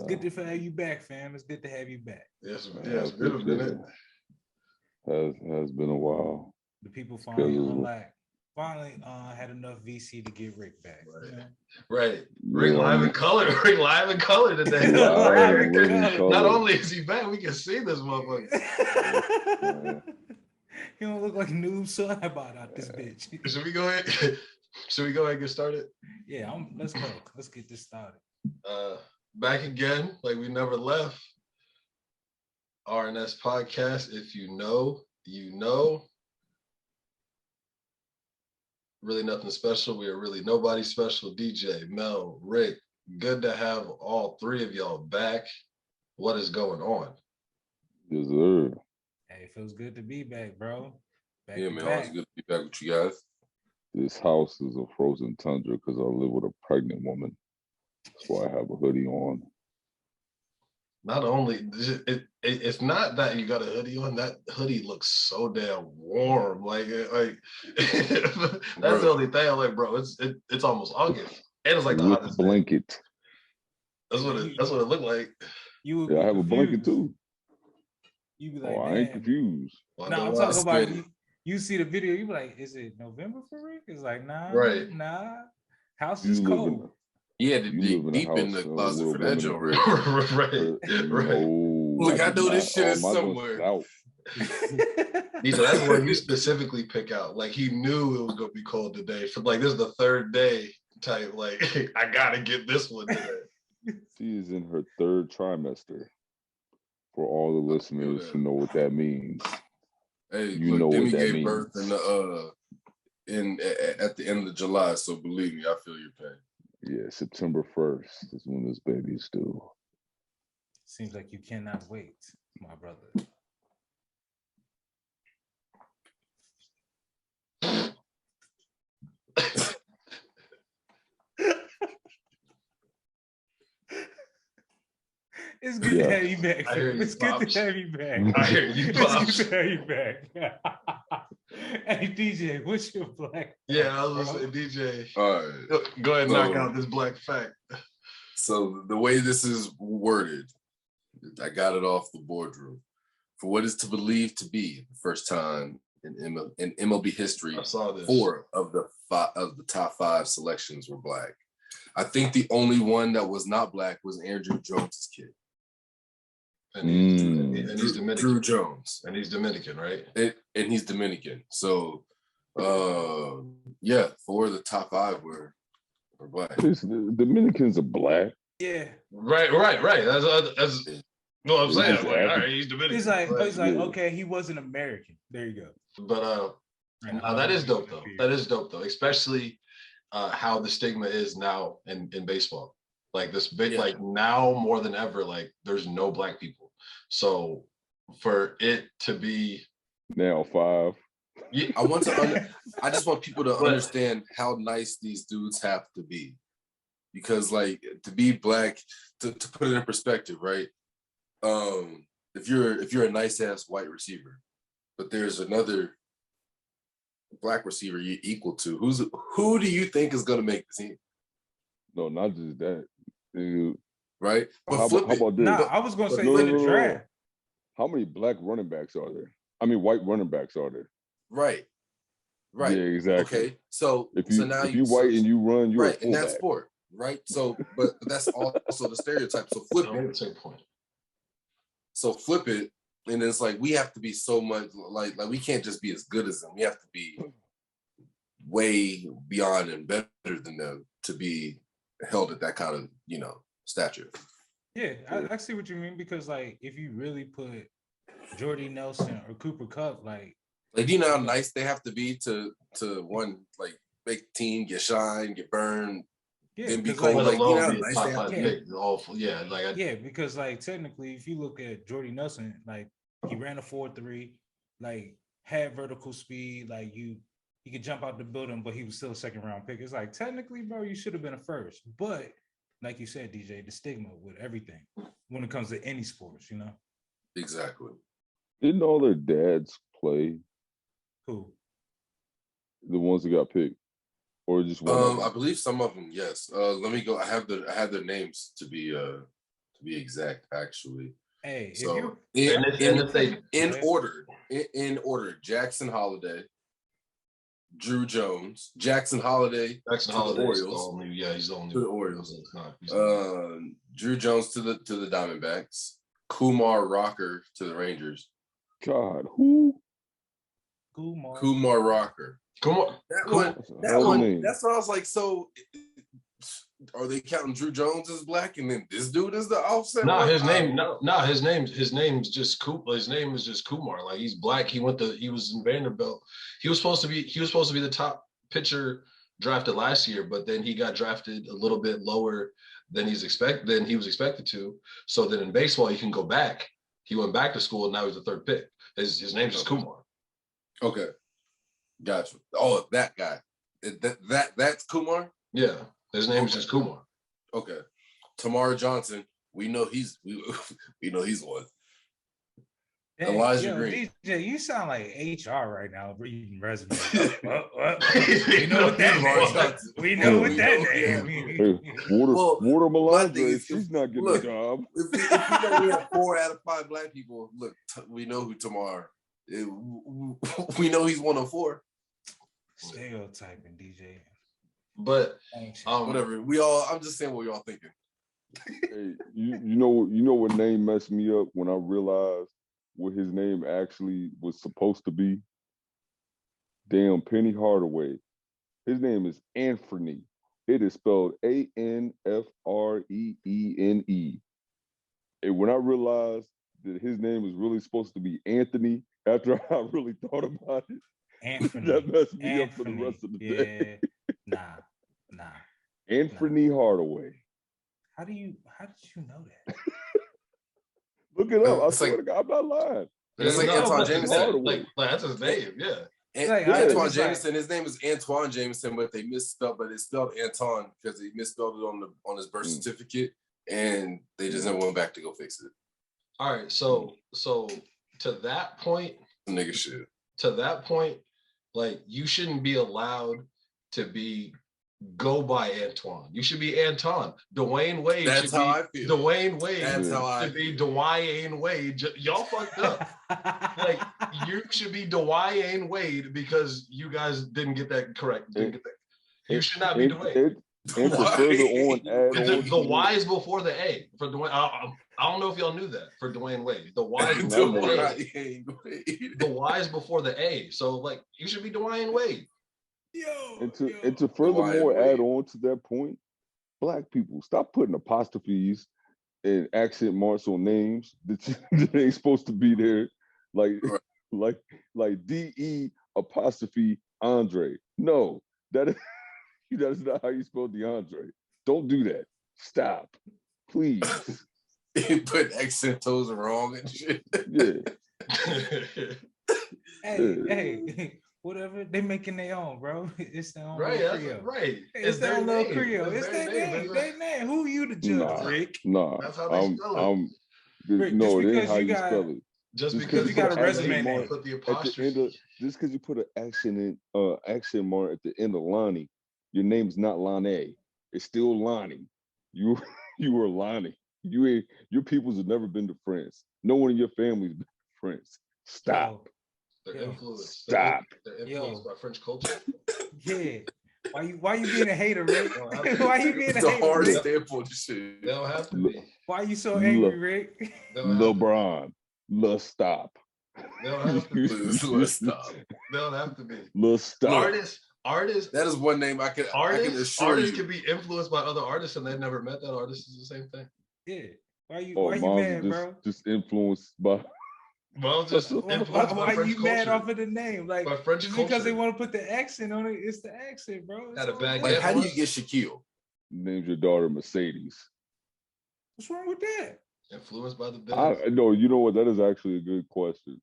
good to have you back, fam. It's good to have you back. Yes, it's been a minute. Has been a while. The people finally had enough VC to get Rick back. Right. You know? Right. Rick live in color. Rick live in color today. Not only is he back, we can see this motherfucker. He don't look like noob, so I bought out this bitch. Should we go ahead? Should we go ahead and get started? Yeah, let's go. Let's get this started. Back again, like we never left. RNS podcast. If you know, you know. Really nothing special. We are really nobody special. DJ, Mel, Rick, good to have all three of y'all back. What is going on? Yes, sir. Hey, it feels good to be back, bro. Man, it's good to be back with you guys. This house is a frozen tundra because I live with a pregnant woman. That's why I have a hoodie on. Not only it's not that you got a hoodie on. That hoodie looks so damn warm. Like that's the only thing. I'm like, bro, it's almost August, and it's like the hottest blanket. Day. That's what it looked like. I have a blanket too. You be like, I ain't confused. No, I'm talking about you see the video. You be like, is it November for Rick? It's like, nah, right, nah. House is cold. He had to dig deep in the closet for that joke. Right. Look, I know this shit is somewhere. That's what you specifically pick out. Like he knew it was gonna be cold today. For like this is the third day type. Like I gotta get this one today. She is in her third trimester. For all the listeners who know what that means. Hey, you know Demi gave birth at the end of July. So believe me, I feel your pain. Yeah, September 1st is when this baby is due. Seems like you cannot wait, my brother. It's good to have you back. It's good to have you back. I hear you, Pops. It's good to have you back. Hey, DJ, what's your black? Yeah, I was gonna say, DJ. All right. Go ahead and knock out this black fact. So the way this is worded, I got it off the boardroom. For what is to believe to be the first time in MLB history, I saw this. 4 of the top 5 selections were black. I think the only one that was not black was Andrew Jones' kid. And he's Dominican. Drew Jones. And he's Dominican, right? And he's Dominican. So, 4 of the top 5 were black. Dominicans are black. Yeah. Right. That's what I'm saying. Like, all right, he's Dominican. He's like, okay, he wasn't American. There you go. But that is dope though. That is dope though, especially how the stigma is now in baseball. Like this big, like now more than ever, like there's no black people. So for it to be now 5. Yeah, I just want people to understand how nice these dudes have to be. Because like to be black, to put it in perspective, right? If you're a nice ass white receiver, but there's another black receiver you equal to, who do you think is gonna make the team? No, not just that. Dude. Right? But how about this? Nah, I was gonna say in the draft. How many black running backs are there? I mean white running backs are there? Right. Yeah, exactly. Okay. So if you white and you run, you're right in that sport, right? So but that's also the stereotype. So flip it. So flip it, and it's like we have to be so much like we can't just be as good as them. We have to be way beyond and better than them to be held at that kind of stature. Yeah, I see what you mean, because like if you really put Jordy Nelson or Cooper Kupp, like you know how nice they have to be to one like make the team get shine, get burned, then be cold. Like, you know how nice because like technically, if you look at Jordy Nelson, like he ran a 4.3, like had vertical speed, like he could jump out the building, but he was still a second round pick. It's like technically, bro, you should have been a first, but like you said, DJ, the stigma with everything when it comes to any sports, Exactly. Didn't all their dads play? Who? The ones that got picked, or just one? I believe some of them. Yes. Let me go. I have their names to be to be exact, actually. Hey, So if in order, Jackson Holiday, Drew Jones, Jackson Holiday, Jackson to Holiday the is Orioles. he's the only To the Orioles. Drew Jones to the Diamondbacks, Kumar Rocker to the Rangers. God, who? Kumar Rocker. Kumar. That one. That's what I was like. So, are they counting Drew Jones as black, and then this dude is the offset? His name's just Kumar. His name is just Kumar. Like, he's black. He was in Vanderbilt. He was supposed to be the top pitcher drafted last year, but then he got drafted a little bit lower than he was expected to. So then in baseball, you can go back. He went back to school, and now he's the third pick. His name's just Kumar. Okay, gotcha. Oh, that guy. That's Kumar. Yeah, his name is just Kumar. Okay, Tamara Johnson. We know he's one. Dang, Elijah Green. DJ, you sound like HR right now reading resumes. We know what that means. We know what that means. Water Melandre, she's not getting a job. If you know we have 4 out of 5 black people, look, we know who Tamar. We know he's 104. Stereotyping, DJ. But whatever. I'm just saying what y'all thinking. Hey, you know what name messed me up when I realized what his name actually was supposed to be? Damn, Penny Hardaway. His name is Anthony. It is spelled Anfreene. And when I realized that his name was really supposed to be Anthony, after I really thought about it, that messed me up for the rest of the day. Nah. Anthony Hardaway. How did you know that? Look it up. I swear to God, I'm not lying. It's like Antoine Jameson. Like that's his name. Yeah. Antoine Jameson. His name is Antoine Jameson, but they misspelled. But it's spelled Antoine because they misspelled it on his birth certificate, and they just never went back to go fix it. All right. So to that point, nigga shit. To that point, like, you shouldn't be allowed to go by Antoine. You should be Anton. Dwayne Wade. That's how I feel. Dwayne Wade. That's how I should be Dwayne Wade. Y'all fucked up. Like, you should be Dwayne Wade because you guys didn't get that correct. You should not be Dwayne. And to further on, the Y is before the A for Dwayne. I don't know if y'all knew that for Dwayne Wade. The Y is before the A. The Y is before the A. So, like, you should be Dwayne Wade. And to furthermore add on to that point, black people, stop putting apostrophes and accent marks on names that ain't supposed to be there. Like DE apostrophe Andre. No, that is not how you spell DeAndre. Don't do that. Stop. Please. You put accent toes wrong and shit. Yeah. Hey. Whatever, they making their own, bro. It's their own Creole. Right. It's their own little Creole. It's their name. Who you to judge, Rick? Nah. That's how they spell it. Rick, no, it ain't how you spell it. Just because you got a resume name. Put the apostrophe. Just because you put an accent mark at the end of Lonnie, your name's not Lonnie. It's still Lonnie. You are Lonnie. Your peoples have never been to France. No one in your family's been to France. Stop. They're influenced. Stop. They're influenced by French culture. Yeah. Why you being a hater, Rick? Why you being a hater? It's a hard standpoint shit. They don't have to be. Why you so angry, Rick? LeBron. Let's stop. They don't have to be. Let's stop. They don't have to be. Let's stop. Artists. That is one name I can assure artists you. can be influenced by other artists and they've never met that artist. Is the same thing. Yeah. Why you mad, bro? Just influenced by. Well, just why you culture. Mad off of the name? Like, by French just culture. because they want to put the accent on it, it's the accent, bro. Like, how do you get Shaquille? Named your daughter Mercedes. What's wrong with that? Influenced by the business. No, you know what? That is actually a good question.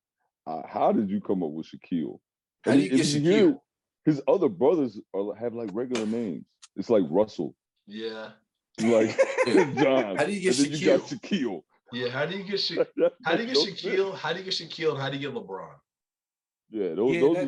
How did you come up with Shaquille? How do you get Shaquille? His other brothers have like regular names. It's like Russell. Yeah. Like John. How do you get Shaquille? You got Shaquille. Yeah, how do you get Shaquille? How do you get Shaquille? How do you get Shaquille? And how do you get LeBron? Yeah,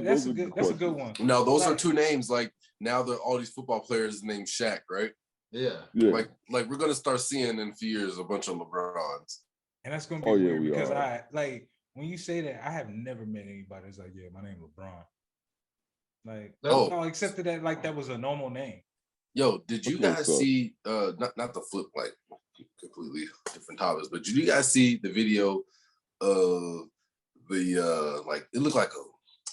that's a good one. No, those are two names. Like, now all these football players named Shaq, right? Yeah. Like we're gonna start seeing in a few years a bunch of LeBrons. And that's gonna be weird because I like when you say that, I have never met anybody that's like, yeah, my name is LeBron. Like, except that like that was a normal name. Yo, did you guys see not the flip like completely different topics, but did you guys see the video of the like it looked like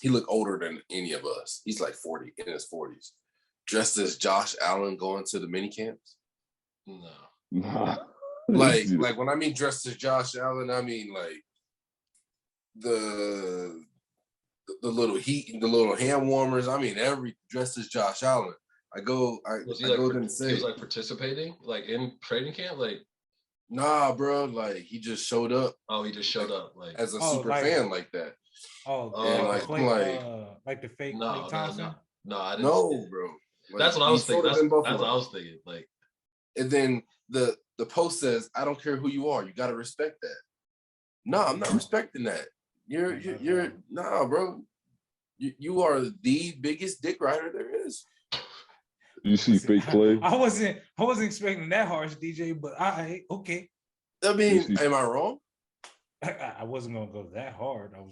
he looked older than any of us. He's like 40 in his 40s, dressed as Josh Allen going to the mini camps? No. Like when I mean dressed as Josh Allen, I mean like the little heat, the little hand warmers. I mean every dressed as Josh Allen. I go and say he was like participating like in training camp, like nah, bro. Like he just showed up. Oh, he just showed up like as a super fan like that. And like the fake Clay Thompson. No, I didn't. No, bro. Like, that's what I was thinking. That's what I was thinking. Like, and then the post says, "I don't care who you are. You got to respect that." No, I'm not respecting that. You're nah, bro. You are the biggest dick rider there is. You see fake Clay? I wasn't expecting that harsh, DJ, but okay. I mean, am I wrong? I wasn't gonna go that hard. I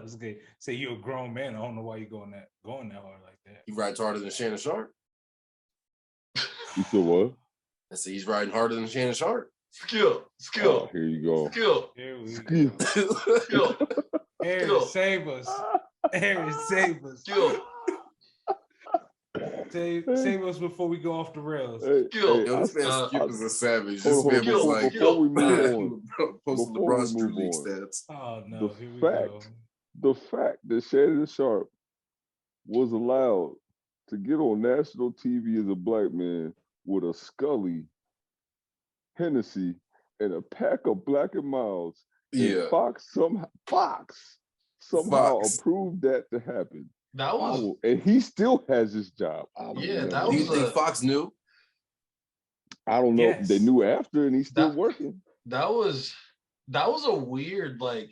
was gonna say you're a grown man. I don't know why you're going that hard like that. He rides harder than Shannon Sharp. You feel what? I say he's riding harder than Shannon Sharp. Skill. Oh, here you go. Skill. Aaron, save us. Aaron, save us. Skill. Save us before we go off the rails. This man Skip is a savage. This man was like, before we move on, posting LeBron's Drew League stats. Oh no! The fact that Shannon Sharp was allowed to get on national TV as a black man with a Scully, Hennessy, and a pack of Black and Milds, and Fox somehow approved that to happen. That was, and he still has his job. Do you think Fox knew? I don't know. Yes. They knew after, and he's still working. That was a weird like.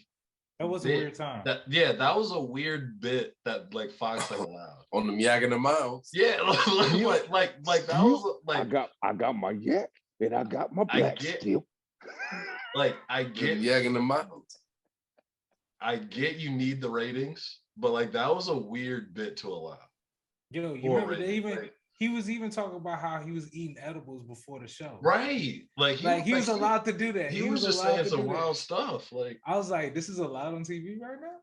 That was a weird time. That was a weird bit that like Fox had allowed on them Yak and the Miles. Yeah, like that was like I got my yak and I got my black still. Like I get Yak and the Miles. I get you need the ratings. But like that was a weird bit to allow. You remember he was even talking about how he was eating edibles before the show. Right. Like he was allowed to do that. He was just saying some wild stuff. Like I was like, this is allowed on TV right now?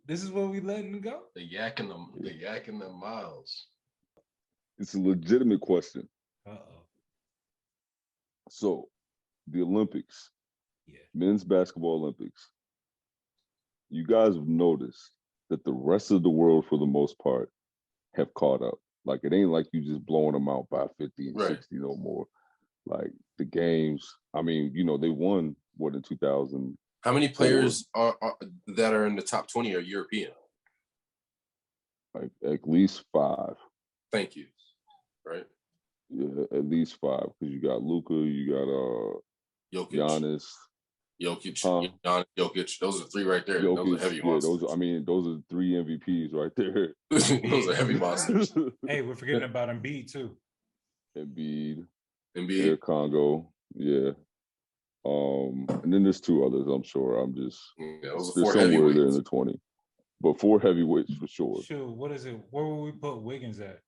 This is where we letting it go? The yak and the miles. It's a legitimate question. So the Olympics, men's basketball Olympics, you guys have noticed that the rest of the world, for the most part, have caught up. Like, it ain't like you just blowing them out by 50 and 60 no more. Like, the games, I mean, they won, in 2000? How many players are that are in the top 20 are European? Like, at least 5. Thank you. Right? Yeah, at least 5. Because you got Luka, you got Jokic. Giannis. Jokic, Giannis, Jokic, those are 3 right there. Jokic, those are heavy monsters. Those are 3 MVPs right there. Those are heavy monsters. Hey, we're forgetting about Embiid too. Embiid, Air Congo, yeah. And then there's 2 others. I'm sure. I'm just those are 4 somewhere heavyweights there in the 20, but 4 heavyweights for sure. Shoot, what is it? Where will we put Wiggins at?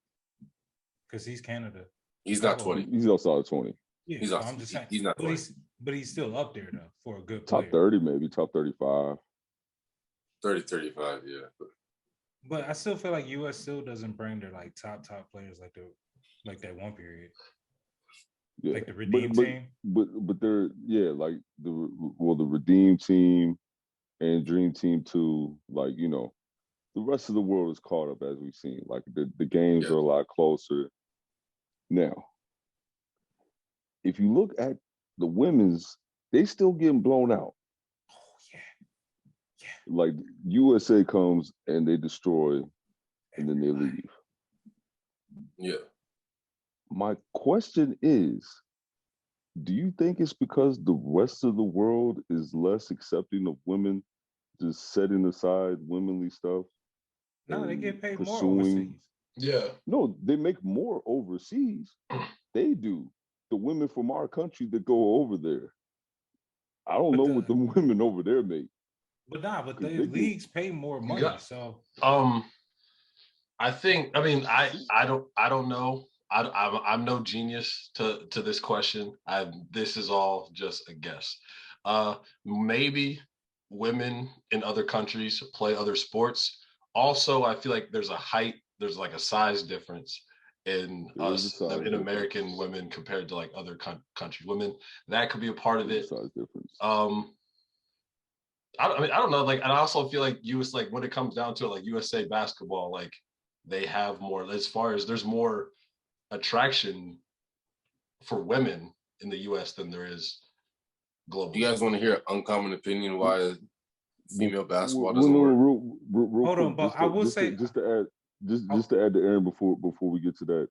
Because he's Canada. He's not 20. He's outside of 20. Yeah, he's I'm just saying. He's not 20. But he's still up there though for a good top 30, maybe top 35. 30, 35, yeah. But I still feel like US still doesn't bring their like top players like that one period. Yeah. Like the Redeem team. But they're like the Redeem team and Dream Team 2, like, the rest of the world is caught up, as we've seen. Like the games are a lot closer. Now, if you look at the women's, they still getting blown out. Oh, yeah. Like USA comes and they destroy and then they leave. Yeah. My question is, do you think it's because the rest of the world is less accepting of women just setting aside womanly stuff? No, they get paid more overseas. Yeah. No, they make more overseas. They do. The women from our country that go over there. I don't But know the what the women over there make. but the Because they get leagues pay more money. got- So I think. I mean, I don't know. I'm no genius to this question. This is all just a guess. Maybe women in other countries play other sports. Also, I feel like there's like a size difference in there is a us, size in difference. American women compared to like other country women. That could be a part of There's it. a size difference. I mean, I don't know. Like, and I also feel like like when it comes down to it, like USA basketball, like they have more as far as there's more attraction for women in the US than there is globally. Do you guys want to hear an uncommon opinion why female basketball Well, doesn't no, work? real hold quick, on, but I will say just to add just to add to Aaron before we get to that.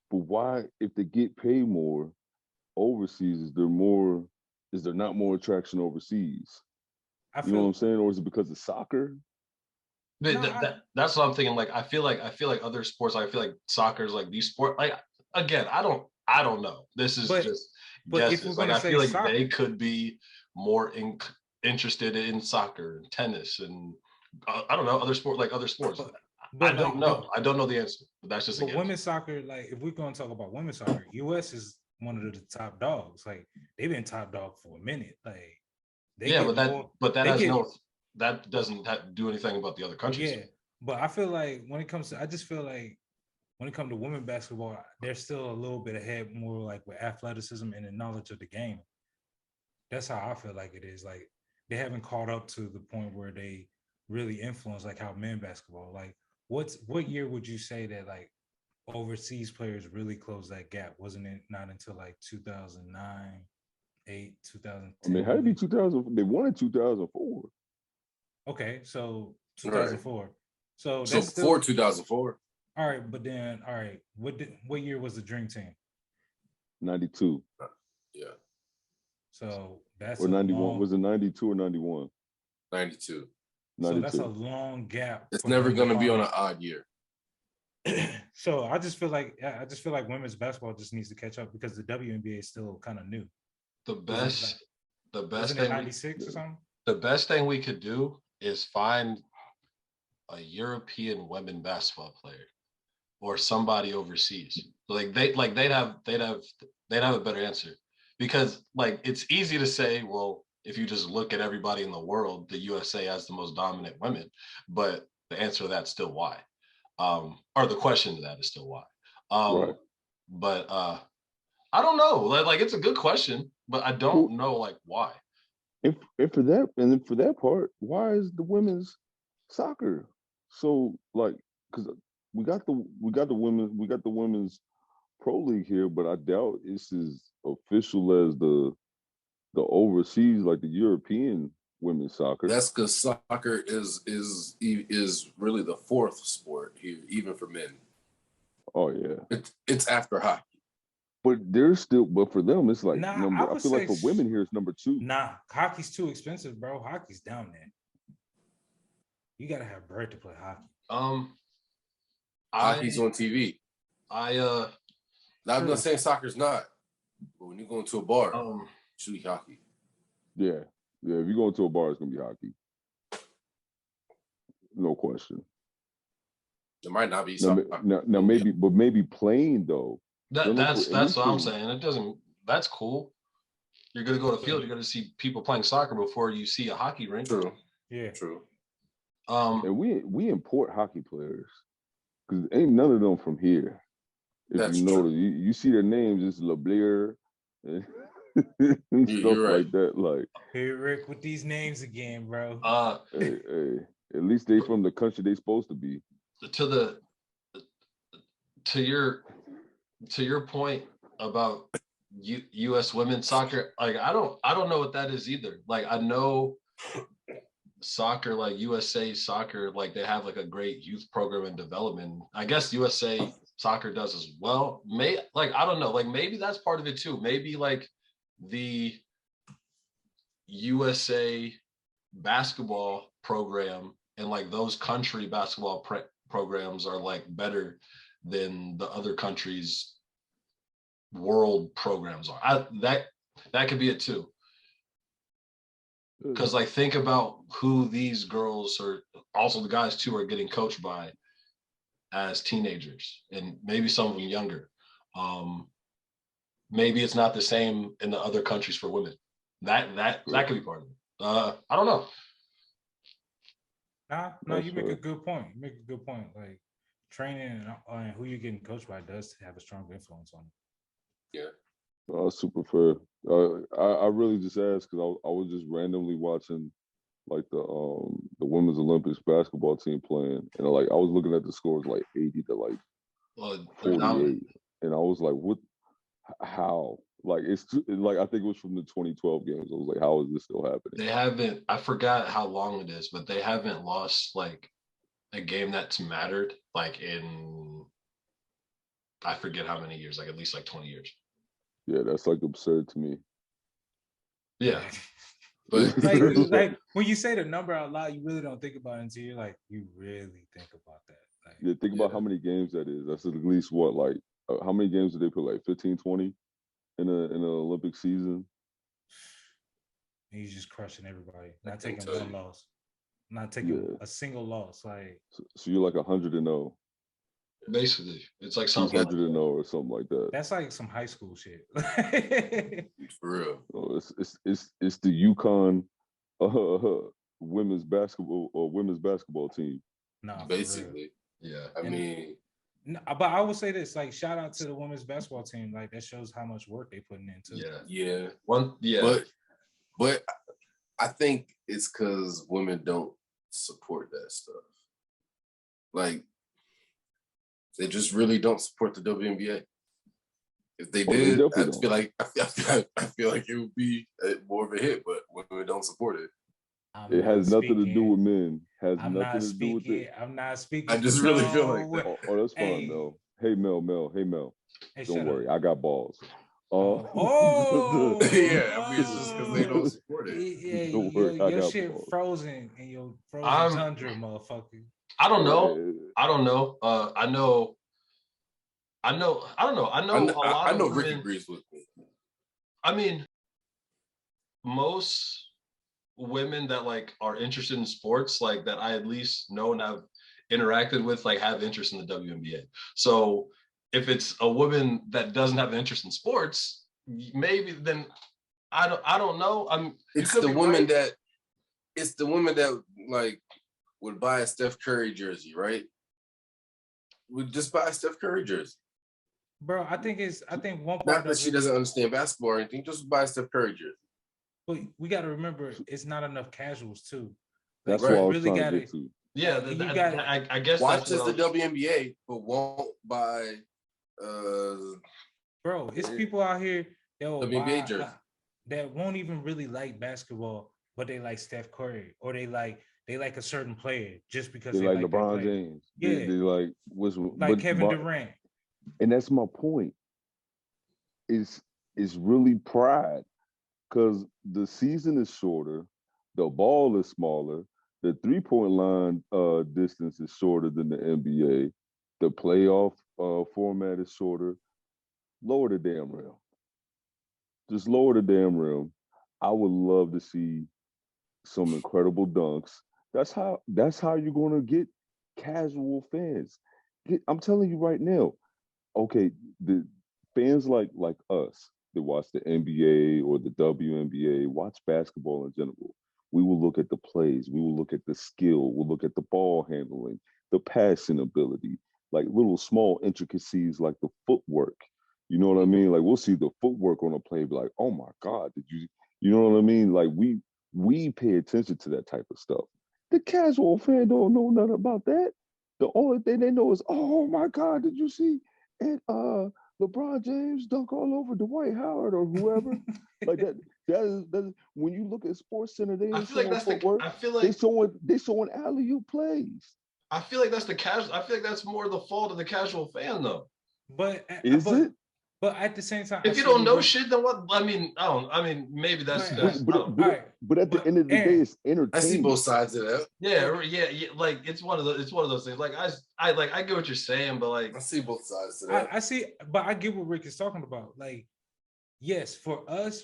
But why, if they get paid more overseas, is there not more attraction overseas? I You know what I'm feel saying? Or is it because of soccer? That's what I'm thinking. Like, I feel like other sports. I feel like soccer is like these sport. Like, again, I don't know. This is just but if we're guesses. Like, gonna I say feel like soccer, they could be more interested in soccer and tennis and I don't know other sports. but I don't know. I don't know the answer. But that's just a but guess. women's soccer, like if we're gonna talk about women's soccer, US is one of the top dogs. Like they've been top dog for a minute. Like they Yeah, get more, but that they has get, no that doesn't do anything about the other countries. yeah. But I feel like when it comes to, I just feel like when it comes to women basketball, they're still a little bit ahead, more like with athleticism and the knowledge of the game. That's how I feel like it is. Like they haven't caught up to the point where they really influence like how men basketball. Like what year would you say that like overseas players really closed that gap? Wasn't it not until like 2009, 8, I mean, 2010? how did it be 2000? They won in 2004. Okay, so Right. 2004. So So that's before still 2004. all right. But then, all right, what year was the Dream Team? 92 Yeah, So that's or a 91. long. Was it 92 or 91? 92. So that's a 92. long gap. It's for never them going to be on finally- an odd year. So I just feel like women's basketball just needs to catch up because the WNBA is still kind of new. The best Wasn't it thing 96 or something? the best thing we could do is find a European women basketball player or somebody overseas. Like they'd have a better answer. Because like it's easy to say, well, if you just look at everybody in the world, the USA has the most dominant women, but the answer to that's still why. Or the question to that is still why. Right. But I don't know. Like it's a good question, but I don't know like why. And for that part, why is the women's soccer so like? Because we got the women's pro league here, but I doubt it's as official as the overseas, like the European women's soccer. That's because soccer is really the fourth sport here, even for men. Oh yeah, It's after hockey. but for them, it's like Nah, number. I feel like for women here, it's number 2. Nah, hockey's too expensive, bro. Hockey's down there. You gotta have bread to play hockey. Hockey's on TV. I'm not saying soccer's not, but when you go into a bar, shoot hockey. Yeah. If you go into a bar, it's gonna be hockey, no question. There might not be Now, soccer. now maybe playing though. That's what I'm saying. It doesn't. That's cool. You're gonna go to the field. You're gonna see people playing soccer before you see a hockey rink. True. Yeah. True. And we import hockey players because ain't none of them from here. If That's you notice, true. you see their names, it's LeBlair and stuff right. like that. Like, Hey Rick, with these names again, bro. hey, at least they from the country they supposed to be. To your point about U.S. women's soccer, like I don't know what that is either. Like I know soccer, like USA soccer, like they have like a great youth program and development. I guess USA soccer does as well. I don't know, like maybe that's part of it too. Maybe like the USA basketball program and like those country basketball programs are like better than the other countries' world programs are. That could be it too. Because like think about who these girls are, also the guys too, are getting coached by as teenagers, and maybe some of them younger. Maybe it's not the same in the other countries for women. That could be part of it. I don't know. No, you make a good point. You make a good point. Like training and who you're getting coached by does have a strong influence on it. Yeah. Super fair. I really just asked because I was just randomly watching like the women's Olympics basketball team playing, and like I was looking at the scores like 80 to like 48, and I was like, what? How? Like it's like I think it was from the 2012 games. I was like, how is this still happening? They haven't. I forgot how long it is, but they haven't lost like a game that's mattered like in I forget how many years, like at least like 20 years. Yeah, that's like absurd to me. Yeah. But like when you say the number out loud, you really don't think about it until you really think about that. Like, yeah, think about how many games that is. That's at least what, like how many games did they play? Like 15, 20 in an Olympic season? And he's just crushing everybody, not taking one loss, not taking a single loss. Like so you're like 100-0. Basically, it's like something 200-0 or something like that. That's like some high school shit. For real. Oh, it's the UConn women's basketball team. No, basically. Yeah. I mean, but I will say this: like, shout out to the women's basketball team. Like, that shows how much work they putting into. Yeah. But I think it's because women don't support that stuff. Like, they just really don't support the WNBA. If they did, I feel like it would be more of a hit. But women don't support it. It has nothing to do with men. I'm not speaking. I just really feel like that. Oh, that's fine though. Hey Mel. Hey, don't worry, I got balls. Yeah, I mean, it's just because they don't support it. Yeah, Don't worry, your shit balls. Frozen in your frozen tundra, motherfucker. I don't know. I don't know. I know. I don't know. I know Rick agrees with me. I mean, most women that like are interested in sports, like that I at least know and have interacted with, like have interest in the WNBA. So if it's a woman that doesn't have an interest in sports, maybe then I don't know. It's the woman that like would buy a Steph Curry jersey, right? Would just buy a Steph Curry jersey. Bro, I think one part not that she doesn't understand basketball or anything, just buy a Steph Curry jersey. But we got to remember, it's not enough casuals too. That's what I was trying to get to. Yeah, I guess watches the WNBA, but won't buy. Bro, it's people out here that will WNBA jersey that won't even really like basketball, but they like Steph Curry or they like a certain player just because they like LeBron James. Yeah, they like Kevin Durant. And that's my point. It's really pride because the season is shorter, the ball is smaller, the 3-point line distance is shorter than the NBA, the playoff format is shorter. Lower the damn rim. Just lower the damn rim. I would love to see some incredible dunks. That's how you're gonna get casual fans. I'm telling you right now. Okay, the fans like us that watch the NBA or the WNBA, watch basketball in general. We will look at the plays. We will look at the skill. We'll look at the ball handling, the passing ability, like little small intricacies like the footwork. You know what I mean? Like we'll see the footwork on a play, be like, oh my God, you know what I mean? Like we pay attention to that type of stuff. The casual fan don't know nothing about that. The only thing they know is, oh my God, did you see? And LeBron James dunk all over Dwight Howard or whoever. Like that is when you look at Sports Center, they ain't showing footwork. They showing alley-oop plays. I feel like that's the casual. I feel like that's more the fault of the casual fan, though. But is it? But at the same time, if you don't know shit, then what? I mean, maybe that's. But at the end of the day, it's entertainment. I see both sides of that. Yeah. Like it's one of those things. Like I get what you're saying, but like I see both sides of that. I see, but I get what Rick is talking about. Like, yes, for us,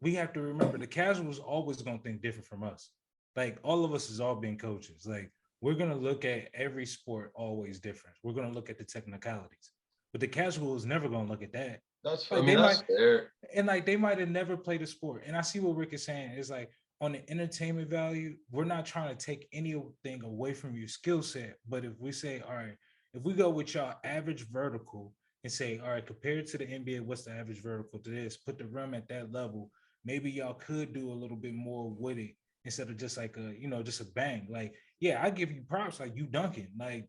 we have to remember the casuals always gonna think different from us. Like all of us has all been coaches. Like we're gonna look at every sport always different. We're gonna look at the technicalities. But the casual is never gonna look at that. That's like, that's fair. And like they might have never played a sport. And I see what Rick is saying. It's like on the entertainment value, we're not trying to take anything away from your skill set. But if we say, all right, if we go with y'all average vertical and say, all right, compared to the NBA, what's the average vertical to this? Put the rim at that level. Maybe y'all could do a little bit more with it instead of just like just a bang. Like, yeah, I give you props, like you dunking. Like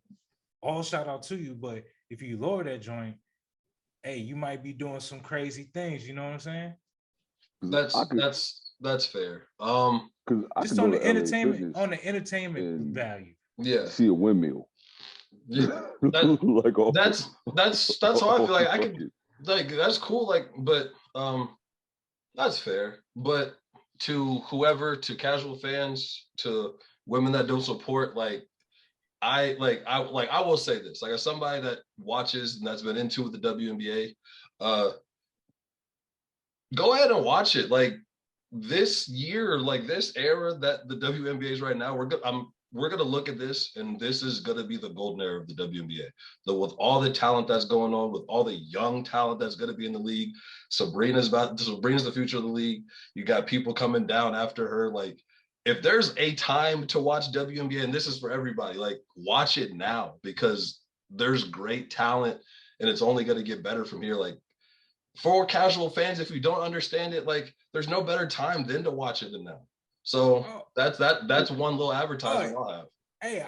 all shout out to you, but if you lower that joint, hey, you might be doing some crazy things. You know what I'm saying? That's fair. Just on the entertainment value. Yeah. See a windmill. Yeah. That's how I feel like I could like that's cool. Like, but that's fair. But to casual fans, to women that don't support, I will say this, like as somebody that watches and that's been into the WNBA, go ahead and watch it. Like this year, like this era that the WNBA is right now, we're gonna look at this, and this is gonna be the golden era of the WNBA. With all the talent that's going on, with all the young talent that's gonna be in the league, Sabrina's the future of the league. You got people coming down after her, like. If there's a time to watch WNBA, and this is for everybody, like watch it now because there's great talent and it's only going to get better from here. Like for casual fans, if you don't understand it, like there's no better time than to watch it than now. So that's one little advertisement I'll have. Hey,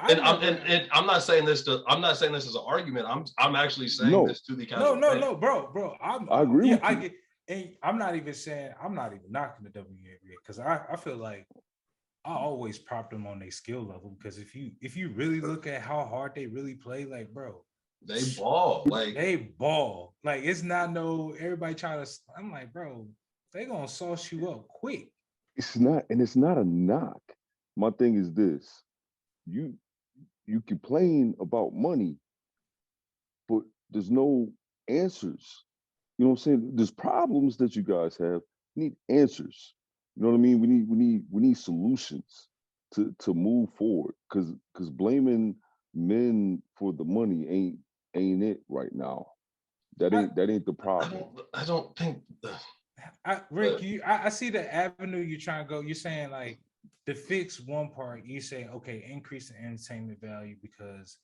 I'm not saying this as an argument. I'm actually saying this to the casual. No, bro. I agree. I'm not even knocking the WNBA because I feel like I always prop them on their skill level because if you really look at how hard they really play, like bro, they ball. Like it's not everybody trying to. I'm like, bro, they gonna sauce you up quick. It's not a knock. My thing is this: you complain about money, but there's no answers. You know what I'm saying? There's problems that you guys have. You need answers. You know what I mean? We need solutions to move forward. Cause blaming men for the money ain't it right now. That ain't the problem. I don't think. Rick, I see the avenue you're trying to go. You're saying like to fix one part. You say okay, increase the entertainment value because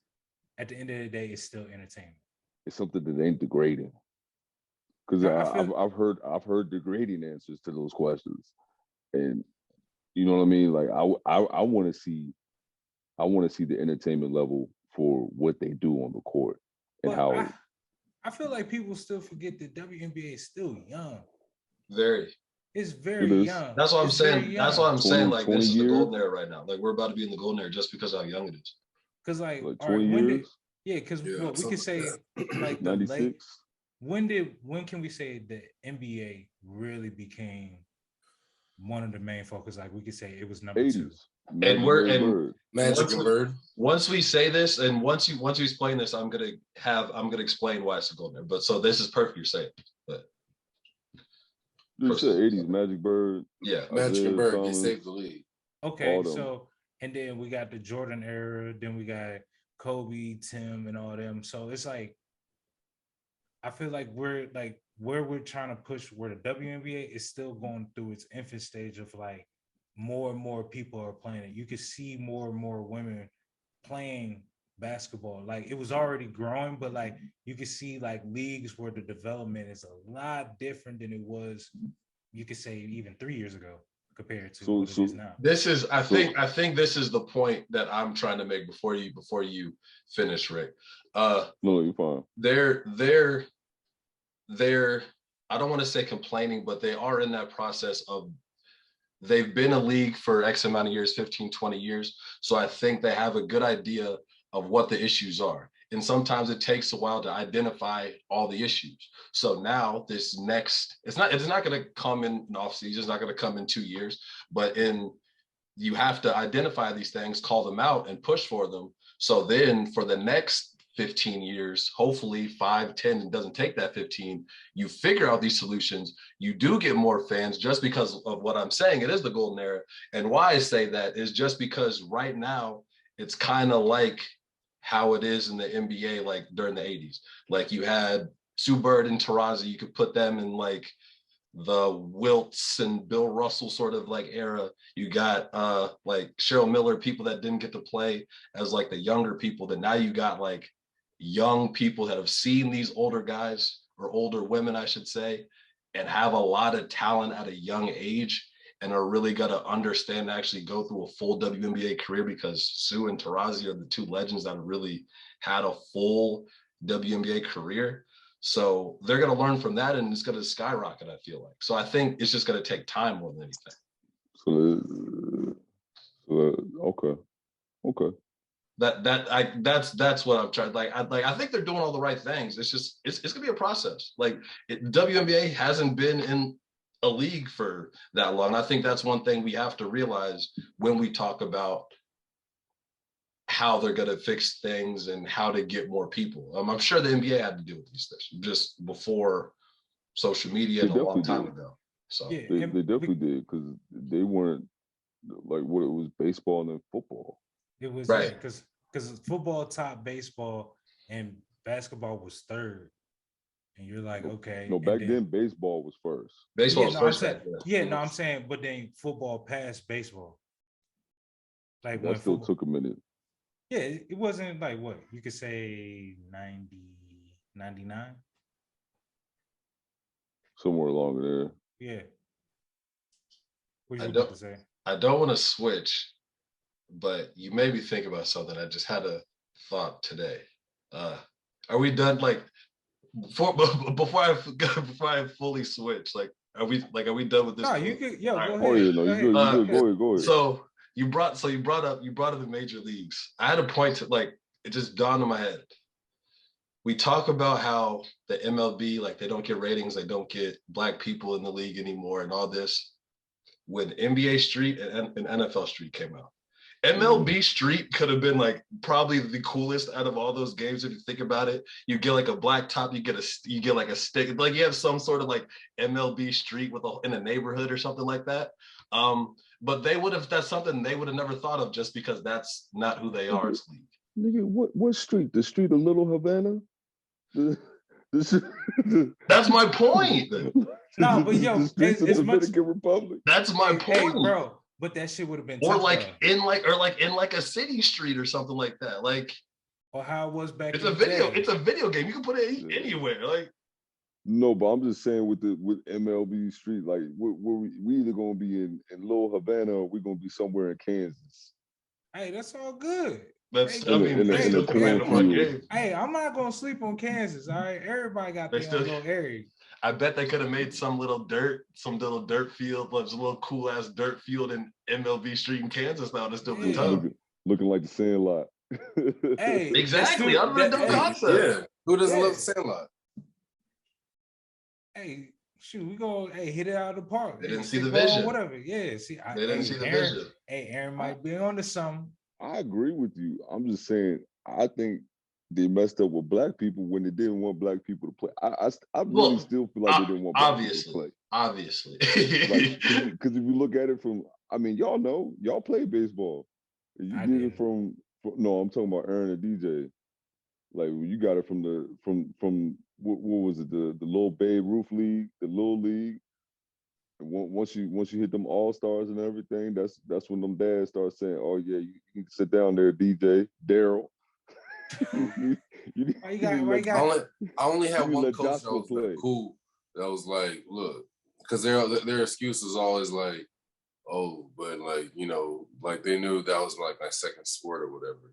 at the end of the day, it's still entertainment. It's something that ain't degrading. Because I've heard degrading answers to those questions. And you know what I mean? Like I want to see the entertainment level for what they do on the court and how. I feel like people still forget that WNBA is still young. It's very young. That's what I'm saying. That's what I'm saying. Like this is the golden era right now. Like we're about to be in the golden era just because of how young it is. Because like 20 years. Because we could say like the 96. When can we say the NBA really became one of the main focus? Like we could say it was number 2. And we're Magic and Bird. Once we say this, and once you explain this, I'm gonna explain why it's the golden era. But so this is perfect. You're saying, but you said 80s Magic Bird. Yeah, Magic and Bird. They saved the league. Okay, so and then we got the Jordan era. Then we got Kobe, Tim, and all them. So it's like I feel like we're like where we're trying to push where the WNBA is still going through its infant stage of like more and more people are playing it. You can see more and more women playing basketball. Like it was already growing, but like you can see like leagues where the development is a lot different than it was, you could say even 3 years ago compared to what it is now. This is I think this is the point that I'm trying to make before you finish, Rick. No, you're fine. They're I don't want to say complaining, but they are in that process of they've been a league for X amount of years, 15, 20 years. So I think they have a good idea of what the issues are. And sometimes it takes a while to identify all the issues. So now this next, it's not going to come in an off season, it's not going to come in 2 years, but you have to identify these things, call them out and push for them. So then for the next 15 years, hopefully 5, 10, it doesn't take that 15, you figure out these solutions, you do get more fans just because of what I'm saying. It is the golden era. And why I say that is just because right now it's kind of like how it is in the NBA, like during the 80s. Like you had Sue Bird and Tarazi, you could put them in like the Wilts and Bill Russell sort of like era. You got like Cheryl Miller, people that didn't get to play as like the younger people, that now you got like young people that have seen these older guys, or older women, I should say, and have a lot of talent at a young age and are really going to understand, actually go through a full WNBA career, because Sue and Tarazi are the two legends that really had a full WNBA career. So they're going to learn from that, and it's going to skyrocket, I feel like. So I think it's just going to take time more than anything. Okay. That's what I'm trying. I think they're doing all the right things. It's just it's gonna be a process. WNBA hasn't been in a league for that long. I think that's one thing we have to realize when we talk about how they're gonna fix things and how to get more people. I'm sure the NBA had to deal with these things just before social media and a long time ago. So yeah, they definitely did, because they weren't like what it was, baseball and then football. It was right, because football topped baseball and basketball was third, and you're like, okay. No, back then baseball was first. Baseball was first. I'm saying, but then football passed baseball. Like that still took a minute. Yeah, it wasn't like what you could say 90, 99. Somewhere along there. Yeah. What you about to say? I don't want to switch, but you made me think about something. I just had a thought today. Are we done? Like, before I fully switch, are we done with this? No, you could. Yo, go ahead. Oh yeah, no, you good. Go ahead. So you brought up the major leagues. I had a point to, like, it just dawned on my head. We talk about how the MLB, like, they don't get ratings, they don't get black people in the league anymore, and all this. When NBA Street and NFL Street came out, MLB Street could have been like probably the coolest out of all those games. If you think about it, you get like a black top, you get like a stick, like you have some sort of like MLB Street in a neighborhood or something like that. But that's something they would have never thought of, just because that's not who they are as league. Nigga, what street? The street of Little Havana? That's my point. No, but yo, it's Dominican Republic. That's my point, hey, bro. But that shit would have been, or like in a city street or something like that. Like, or how it was back. It's a video. It's a video game. You can put it anywhere. Like, no, but I'm just saying with MLB Street, like we either gonna be in Little Havana or we're gonna be somewhere in Kansas. Hey, that's all good. That's hey, I'm not gonna sleep on Kansas. All right, everybody got their own little area. I bet they could have made some little dirt field, like a little cool ass dirt field in MLB Street in Kansas. Now it's still been tough. Looking like the Sandlot. Hey, exactly. I'm the dumb concept. Yeah. Who doesn't love the Sandlot? Hey, shoot, we go. Hey, hit it out of the park. They didn't see the vision. Whatever. Yeah. See, they didn't see the vision. Hey, Aaron might be onto something. I agree with you. I'm just saying, I think they messed up with black people when they didn't want black people to play. I really still feel like they didn't want black people to play. Obviously. Because if you look at it from, I mean, y'all play baseball. You get it from, no, I'm talking about Aaron and DJ. Like, you got it from what was it, the Little Babe Roof League, the Little League. And once you hit them all-stars and everything, that's when them dads start saying, "Oh yeah, you can sit down there, DJ Daryl." I only had one coach that was like, cool. That was like, look, because their excuse is always like, oh, but like, you know, like they knew that was like my second sport or whatever.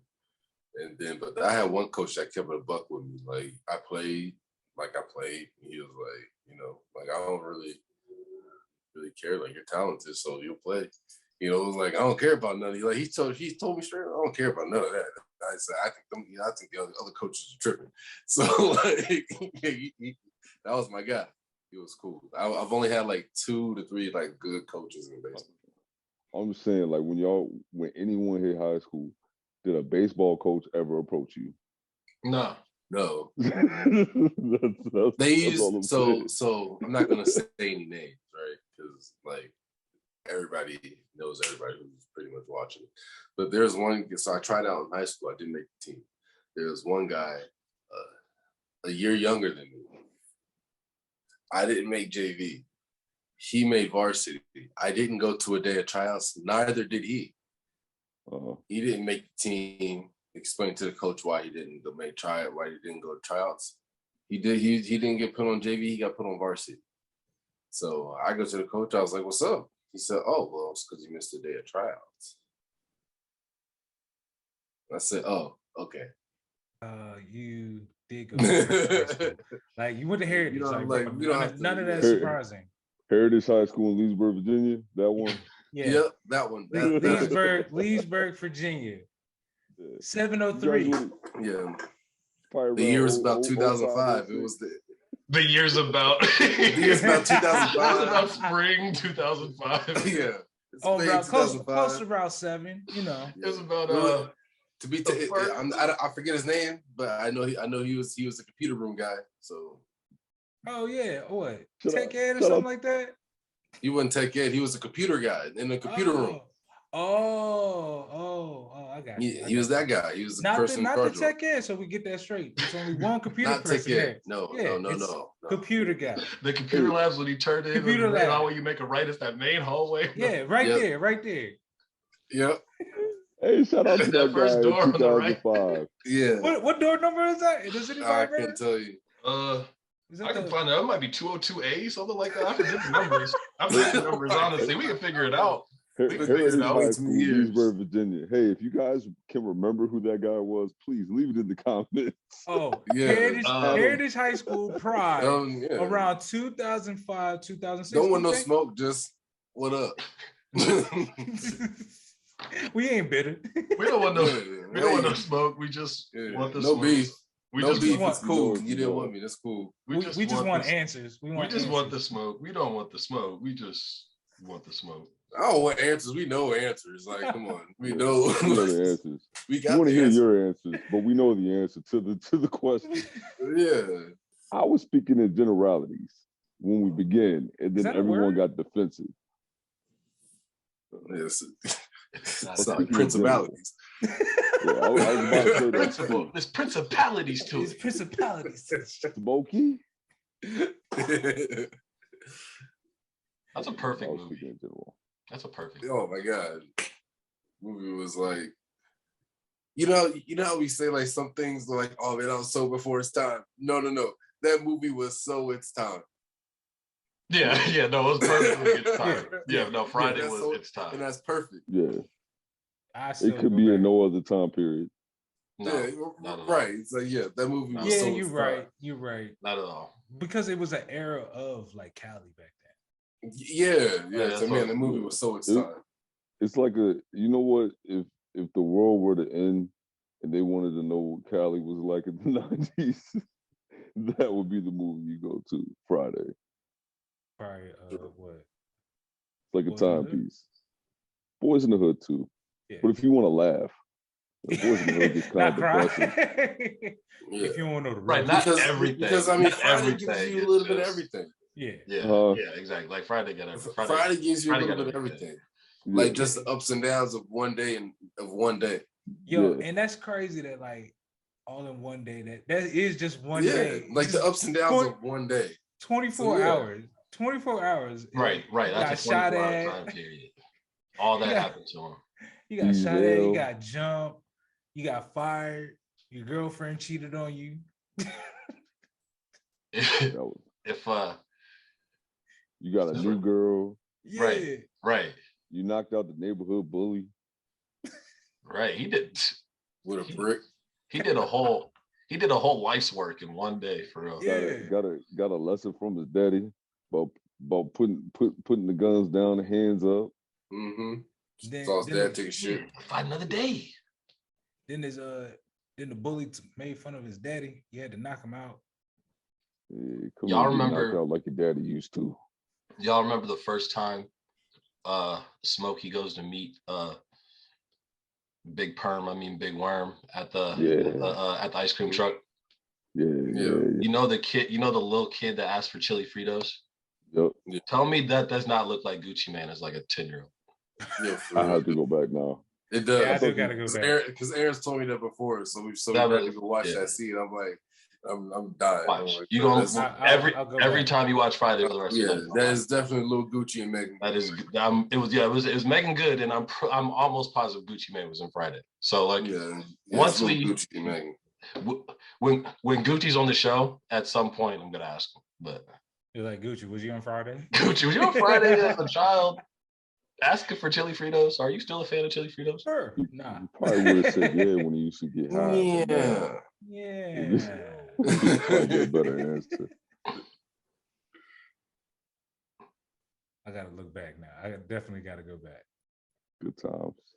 And then, but I had one coach that kept it a buck with me. Like I played. He was like, you know, like I don't really care. Like you're talented, so you'll play. You know, it was like I don't care about none of you. Like he told me straight, I don't care about none of that. I said, I think the other coaches are tripping. So like, that was my guy. He was cool. I've only had like 2 to 3 like good coaches in baseball. I'm just saying, like when anyone hit high school, did a baseball coach ever approach you? No. They used so I'm not gonna say any names, right? Because like everybody knows everybody who's pretty much watching. But there's one. So I tried out in high school. I didn't make the team. There was one guy, a year younger than me. I didn't make JV. He made varsity. I didn't go to a day of tryouts. Neither did he. He didn't make the team. Explain to the coach why he didn't go make tryout, why he didn't go to tryouts. He did. He didn't get put on JV. He got put on varsity. So I go to the coach. I was like, "What's up?" He said, "Oh, well, it's because you missed a day of tryouts." I said, "Oh, okay." You did go to like you went to Heritage. None of that is surprising. Heritage High School in Leesburg, Virginia. That one. Yeah. Yep, that one. Leesburg, Virginia. 703. Yeah. The year was about 2005. It was the year's about 2005. It was about spring 2005. Yeah. Close to route 7. You know. It was about I forget his name, but I know he was a computer room guy. So. Oh yeah, what? Tech ed or something like that? He wasn't tech ed. He was a computer guy in the computer room. I got you. He was that guy. He was the person. Not the tech ed, so we get that straight. There's only one computer not person there. No. Computer guy. The computer labs when you turn in the main hallway, you make a right. It's that main hallway. Yeah, right there. Yep. Hey, shout out to that first door on the right. Yeah. What door number is that? Does anybody I can't tell you. I can find out. It might be 202A, something like that. I forget the numbers. Honestly. We can figure it out. Heritage High School, Leesburg, Virginia. Hey, if you guys can remember who that guy was, please leave it in the comments. Oh, yeah. Heritage High School Pride around 2005, 2006. Don't want no smoke, just what up? We ain't bitter. We don't want no smoke. We just want the smoke. Beef. It's cool. You didn't want me. That's cool. We just want answers. We just want the smoke. We don't want the smoke. We just want the smoke. I don't want answers. We know answers. Like, come on. We know the answers. We want to hear your answers, but we know the answer to the question. Yeah. I was speaking in generalities when we began, and then everyone got defensive. Yes. It's not principalities. Yeah, I was about to say that. There's principalities to it. Smokey? That's a perfect movie. That's a perfect movie. Oh my God. Movie was like, you know how we say like some things like, oh man, I was so before its time. No. That movie was so its time. Yeah, no, it was perfectly its time. Yeah, no, Friday was its time. And that's perfect. Yeah. It could be in no other time period. No, right. It's like, that movie was so you're right. You're right. Not at all. Because it was an era of like Cali back then. Yeah. So man, the movie was so its time. It's like you know what? If the world were to end and they wanted to know what Cali was like in the 90s, that would be the movie you go to, Friday. Probably, what? It's like a timepiece. Boys in the Hood too. Yeah. But if you want to laugh, Boys in the Hood is kind of depressing. If you don't know the right, not everything. Because I mean, Friday gives you a little bit of everything. Yeah, exactly. Like Friday got everything. Friday gives you a little bit of everything. Like just the ups and downs of one day of one day. And that's crazy that like all in one day. That is just one day. Like the ups and downs of one day. 24 hours. 24 hours. Right. That's a 24-hour time period. All that happened to him. You got shot at, you got jumped, you got fired, your girlfriend cheated on you. If you got a new girl. Right. You knocked out the neighborhood bully. Right. He did with a brick. He did a whole life's work in one day for real. Got a lesson from his daddy about putting the guns down, the hands up. Mm-hmm. Saw his dad take a shit. Fight another day. then the bully made fun of his daddy. You had to knock him out. Yeah, Y'all remember out like your daddy used to? Y'all remember the first time Smokey goes to meet Big Worm at the ice cream truck? Yeah. You know the little kid that asked for chili Fritos? Yep. Tell me that does not look like Gucci Mane as like a 10-year-old. Yeah, I have to go back now. It does. Yeah, I do gotta go back. Because Aaron's told me that before, so we had to go watch that scene. I'm like, I'm dying. Watch. Like, You gonna every time you watch Friday for the rest of the night. That is definitely Lil Gucci and Megan. That is it was Megan Good, and I'm almost positive Gucci Mane was in Friday. So like once we Gucci and Megan. When Gucci's on the show, at some point I'm gonna ask him. But you're like, Gucci, was you on Friday? Gucci, was you on Friday as a child? Asking for chili Fritos. Are you still a fan of chili Fritos? Sure. Nah. You probably would have said yeah when he used to get high. Yeah. Probably get a better answer. I gotta look back now. I definitely gotta go back. Good times.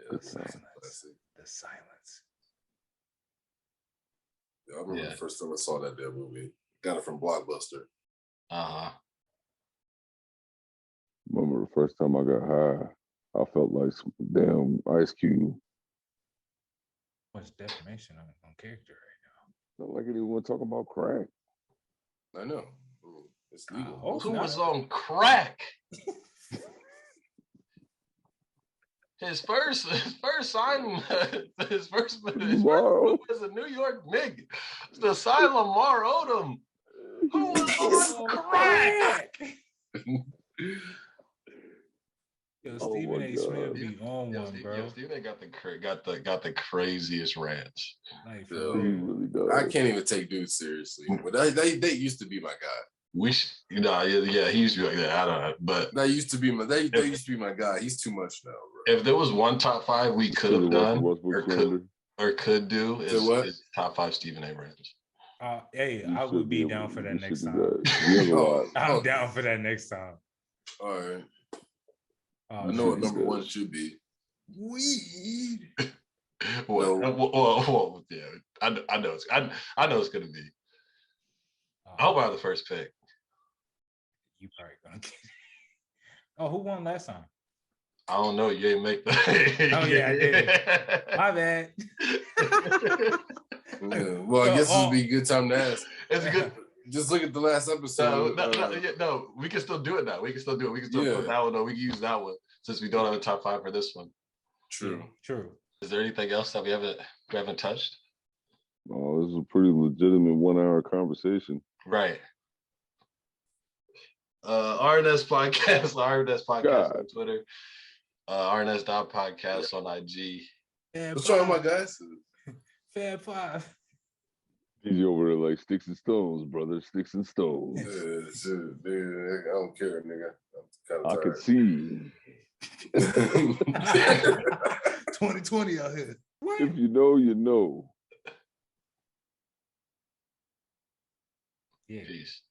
The silence. Yeah, I remember the first time I saw that damn movie. Got it from Blockbuster. Remember the first time I got high, I felt like some damn Ice Cube. Much defamation on character right now. Not like anyone talking about crack. I know. It's legal. Who was on crack? His first signing, his first was a New York nigga. The sign Lamar Odom. Who was on crack? Yo, Stephen A. Smith be on one, bro. Yo, Stephen A. got the craziest rants. Like, He really does. I can't even take dudes seriously. But they used to be my guy. He used to be like that. I don't know, but they used to be my guy. He's too much now, bro. If there was one top 5 we could have done or could do is top 5 Stephen A. rants. Hey, I would be down for that next time. I'm down for that next time. All right. I know what number 1 should be. Weed. Well, yeah. I know it's gonna be. I hope I have the first pick. You probably gonna get it. Oh, who won last time? I don't know. You ain't make the. Oh yeah, I did. My bad. Well, I guess this would be a good time to ask. It's a good. Just look at the last episode. No, we can still do it now. We can still do it. We can still put that one on. We can use that one since we don't have a top 5 for this one. True. Is there anything else that we haven't touched? Oh, this is a pretty legitimate 1-hour conversation. Right. RNS Podcast on Twitter. RNS.podcast on IG. What's wrong, my guys? Fab 5. He's over there like sticks and stones, brother. Sticks and stones. Yeah, shit, dude, I don't care, nigga. I'm I can see. 2020 out here. What? If you know, you know. Yeah. Peace.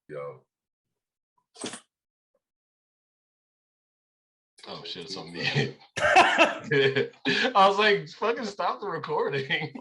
Yo. Oh shit, it's on me. I was like, fucking stop the recording.